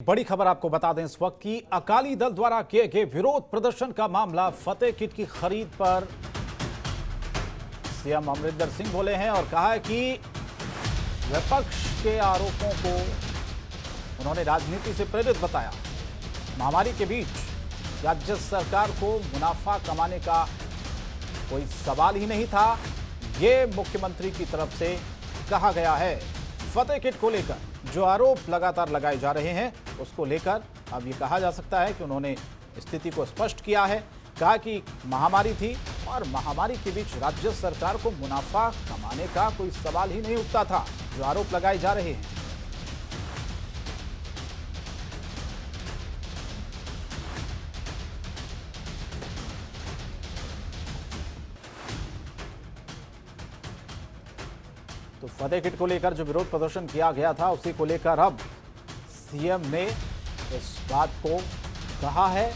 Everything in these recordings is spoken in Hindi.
बड़ी खबर आपको बता दें इस वक्त की अकाली दल द्वारा किए गए विरोध प्रदर्शन का मामला फतेह किट की खरीद पर सीएम अमरिंदर सिंह बोले हैं और कहा है कि विपक्ष के आरोपों को उन्होंने राजनीति से प्रेरित बताया। महामारी के बीच राज्य सरकार को मुनाफा कमाने का कोई सवाल ही नहीं था, ये मुख्यमंत्री की तरफ से कहा गया है। फतेह किट को लेकर जो आरोप लगातार लगाए जा रहे हैं उसको लेकर अब ये कहा जा सकता है कि उन्होंने स्थिति को स्पष्ट किया है। कहा कि महामारी थी और महामारी के बीच राज्य सरकार को मुनाफा कमाने का कोई सवाल ही नहीं उठता था, जो आरोप लगाए जा रहे हैं। तो फतेह किट को लेकर जो विरोध प्रदर्शन किया गया था उसी को लेकर अब सीएम ने इस बात को कहा है।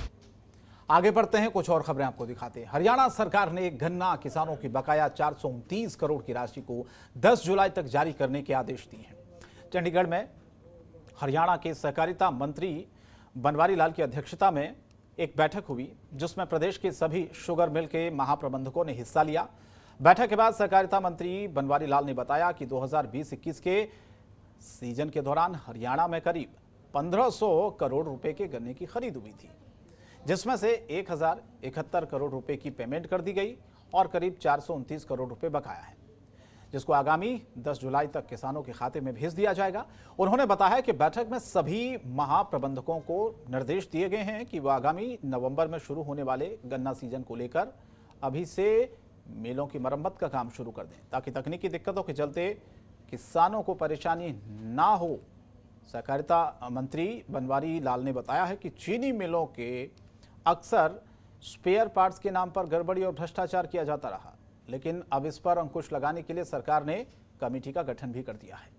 आगे बढ़ते हैं, कुछ और खबरें आपको दिखाते हैं। हरियाणा सरकार ने गन्ना किसानों की बकाया 429 करोड़ की राशि को 10 जुलाई तक जारी करने के आदेश दिए हैं। चंडीगढ़ में हरियाणा के सहकारिता मंत्री बनवारी लाल की अध्यक्षता में एक बैठक हुई, जिसमें प्रदेश के सभी शुगर मिल के महाप्रबंधकों ने हिस्सा लिया। बैठक के बाद सहकारिता मंत्री बनवारी लाल ने बताया कि 2020-21 के सीजन के दौरान हरियाणा में करीब 1500 करोड़ रुपए के गन्ने की खरीद हुई थी, जिसमें से 1071 करोड़ रुपए की पेमेंट कर दी गई और करीब 429 करोड़ रुपए बकाया है, जिसको आगामी 10 जुलाई तक किसानों के खाते में भेज दिया जाएगा। उन्होंने बताया कि बैठक में सभी महाप्रबंधकों को निर्देश दिए गए हैं कि वह आगामी नवंबर में शुरू होने वाले गन्ना सीजन को लेकर अभी से मिलों की मरम्मत का काम शुरू कर दें, ताकि तकनीकी दिक्कतों के चलते किसानों को परेशानी ना हो। सहकारिता मंत्री बनवारी लाल ने बताया है कि चीनी मिलों के अक्सर स्पेयर पार्ट्स के नाम पर गड़बड़ी और भ्रष्टाचार किया जाता रहा, लेकिन अब इस पर अंकुश लगाने के लिए सरकार ने कमेटी का गठन भी कर दिया है।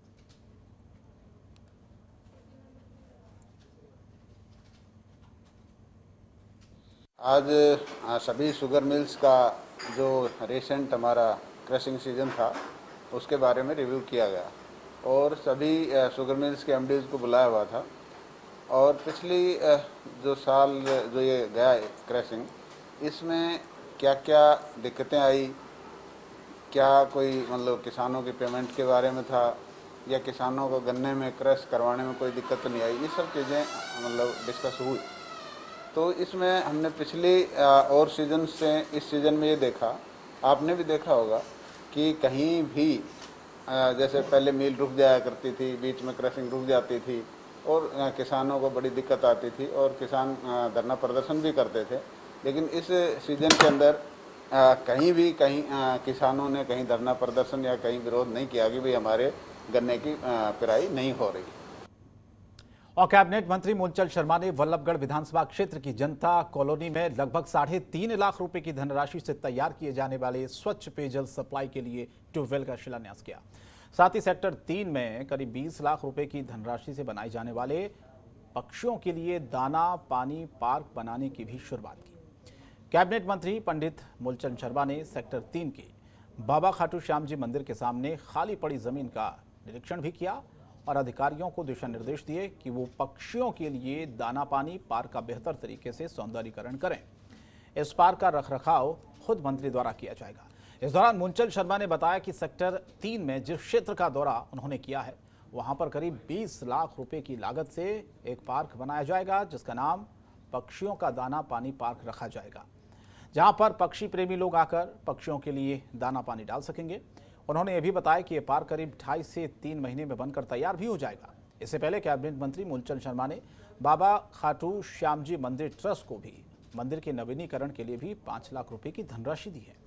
आज सभी शुगर मिल्स का जो रिसेंट हमारा क्रशिंग सीजन था उसके बारे में रिव्यू किया गया और सभी शुगर मिल्स के एमडीज को बुलाया हुआ था। और पिछली जो साल जो ये गया क्रशिंग, इसमें क्या क्या दिक्कतें आई, क्या कोई मतलब किसानों की पेमेंट के बारे में था या किसानों को गन्ने में क्रश करवाने में कोई दिक्कत नहीं आई, ये सब चीज़ें मतलब डिस्कस हुई। तो इसमें हमने पिछली और सीजन से इस सीज़न में ये देखा, आपने भी देखा होगा कि कहीं भी जैसे पहले मिल रुक जाया करती थी, बीच में क्रशिंग रुक जाती थी और किसानों को बड़ी दिक्कत आती थी और किसान धरना प्रदर्शन भी करते थे। लेकिन इस सीज़न के अंदर कहीं किसानों ने कहीं धरना प्रदर्शन या कहीं विरोध नहीं किया कि भाई हमारे गन्ने की पिराई नहीं हो रही। और कैबिनेट मंत्री मूलचंद शर्मा ने वल्लभगढ़ विधानसभा क्षेत्र की जनता कॉलोनी में लगभग 3.5 लाख रुपए की धनराशि से तैयार किए जाने वाले स्वच्छ पेयजल सप्लाई के लिए ट्यूबवेल का शिलान्यास किया। साथ ही सेक्टर 3 में करीब 20 लाख रुपए की धनराशि से बनाए जाने वाले पक्षियों के लिए दाना पानी पार्क बनाने की भी शुरुआत की। कैबिनेट मंत्री पंडित मूलचंद शर्मा ने सेक्टर 3 के बाबा खाटू श्याम जी मंदिर के सामने खाली पड़ी जमीन का निरीक्षण भी किया और अधिकारियों को दिशा निर्देश दिए कि वो पक्षियों के लिए दाना पानी पार्क का बेहतर तरीके से सौंदर्यीकरण करें। इस पार्क का रखरखाव खुद मंत्री द्वारा किया जाएगा। इस दौरान मूलचंद शर्मा ने बताया कि सेक्टर 3 में जिस क्षेत्र का दौरा उन्होंने किया है वहां पर करीब 20 लाख रुपए की लागत से एक पार्क बनाया जाएगा, जिसका नाम पक्षियों का दाना पानी पार्क रखा जाएगा, जहां पर पक्षी प्रेमी लोग आकर पक्षियों के लिए दाना पानी डाल सकेंगे। उन्होंने यह भी बताया कि यह पार्क करीब 2.5 से 3 महीने में बनकर तैयार भी हो जाएगा। इससे पहले कैबिनेट मंत्री मूलचंद शर्मा ने बाबा खाटू श्याम जी मंदिर ट्रस्ट को भी मंदिर के नवीनीकरण के लिए भी 5 लाख रुपए की धनराशि दी है।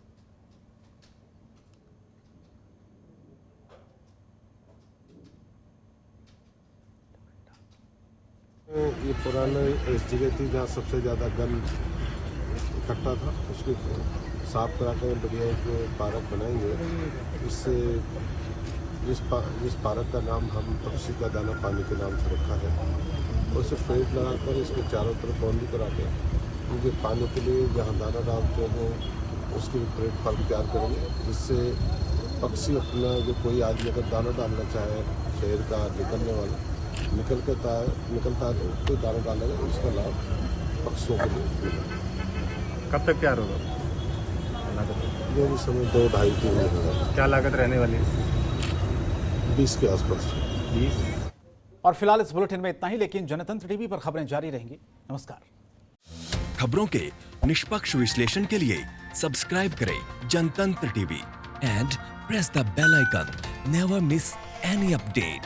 ये पुराना इस जगह थी जहाँ सबसे ज़्यादा गंद इकट्ठा था, उसको साफ करा कर बढ़िया एक पार्क बनाएंगे। इससे जिस पार्क का नाम हम पक्षी का दाना पानी के नाम से रखा है, उसे पेड़ लगाकर इसके चारों तरफ बाउंड्री करा के उनके पानी के लिए जहाँ दाना डालते हैं उसके प्लेटफॉर्म तैयार करेंगे, जिससे पक्षी अपना जो कोई आदमी अगर दाना डालना चाहे शहर का निकलने वाला निकलता है तो कोई कारण डालेगा, उसका लाभ पक्षों को मिलेगा। कब तक तैयार होगा? ये भी समय 2-2.5-3 महीने होगा। क्या लागत रहने वाली है? 20 के आसपास। 20। और फिलहाल इस बुलेटिन में इतना ही, लेकिन जनतंत्र टीवी पर खबरें जारी रहेंगी। नमस्कार। खबरों के निष्पक्ष विश्लेषण के लिए सब्सक्राइब करें Jantantra TV and press the bell icon. Never miss any update.